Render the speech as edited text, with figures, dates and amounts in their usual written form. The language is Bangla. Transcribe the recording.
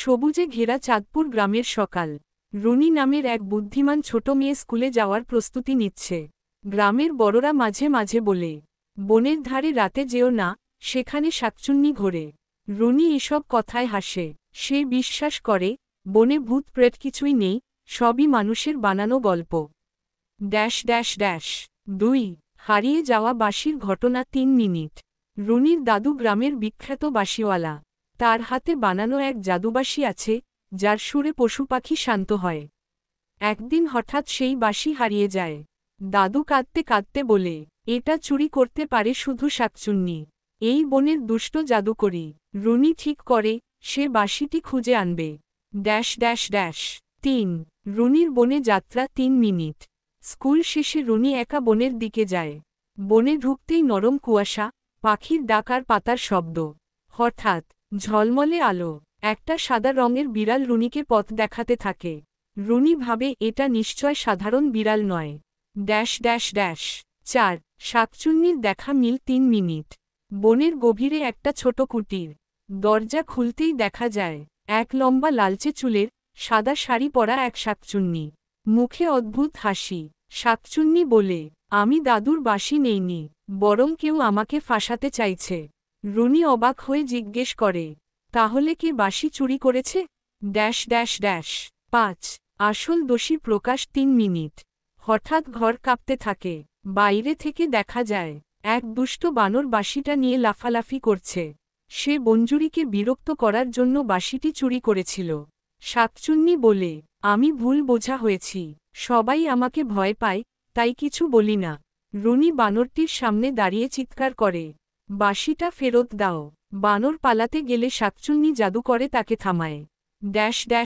সবুজে ঘেরা চাঁদপুর গ্রামের সকাল। রুনি নামের এক বুদ্ধিমান ছোট মেয়ে স্কুলে যাওয়ার প্রস্তুতি নিচ্ছে। গ্রামের বড়রা মাঝে মাঝে বলে, বনের ধারে রাতে যেও না, সেখানে শাকচুন্নি ঘোরে। রুনি এসব কথায় হাসে। সে বিশ্বাস করে, বনে ভূত প্রেত কিছুই নেই, সবই মানুষের বানানো গল্প। ড্যাশ ড্যাশ ড্যাশ 2 হারিয়ে যাওয়া বাঁশির ঘটনা 3 মিনিট। রুনির দাদু গ্রামের বিখ্যাত বাঁশিওয়ালা। তার হাতে বানানো এক জাদুবাঁশি আছে, যার সুরে পশুপাখি শান্ত হয়। একদিন হঠাৎ সেই বাঁশি হারিয়ে যায়। দাদু কাঁদতে কাঁদতে বলে, এটা চুরি করতে পারে শুধু শাকচুন্নি, এই বনের দুষ্ট জাদুকরি। রুনি ঠিক করে, সে বাঁশিটি খুঁজে আনবে। ড্যাশ ড্যাশ ড্যাশ 3 রুনির বনে যাত্রা 3 মিনিট। স্কুল শেষে রুনি একা বনের দিকে যায়। বনে ঢুকতেই নরম কুয়াশা, পাখির ডাক আর পাতার শব্দ। হঠাৎ ঝলমলে আলো, একটা সাদা রঙের বিড়াল রুনিকে পথ দেখাতে থাকে। রুনি ভাবে এটা নিশ্চয় সাধারণ বিড়াল নয়। ড্যাশ ড্যাশ ড্যাশ 4 শাকচুন্নির দেখা মিল 3 মিনিট। বনের গভীরে একটা ছোট কুটির। দরজা খুলতেই দেখা যায় এক লম্বা লালচে চুলের, সাদা শাড়ি পরা এক শাকচুন্নি। মুখে অদ্ভুত হাসি। শাকচুন্নি বলে, আমি দাদুর বাঁশি নেইনি, বরং কেউ আমাকে ফাঁসাতে চাইছে। রুনি অবাক হয়ে জিজ্ঞেস করে, তাহলে কে বাঁশি চুরি করেছে? ড্যাশ ড্যাশ ড্যাশ 5 আসল দোষী প্রকাশ 3 মিনিট। হঠাৎ ঘর কাঁপতে থাকে। বাইরে থেকে দেখা যায় এক দুষ্ট বানর বাঁশিটা নিয়ে লাফালাফি করছে। সে বঞ্জুরিকে বিরক্ত করার জন্য বাঁশিটি চুরি করেছিল। শাকচুন্নি বলে, আমি ভুল বোঝা হয়েছি, সবাই আমাকে ভয় পায়, তাই কিছু বলি না। রুনি বানরটির সামনে দাঁড়িয়ে চিৎকার করে, বাঁশিটা ফেরত দাও। বানর পালাতে গেলে শাকচুন্নি জাদু করে তাকে থামায়। Dash dash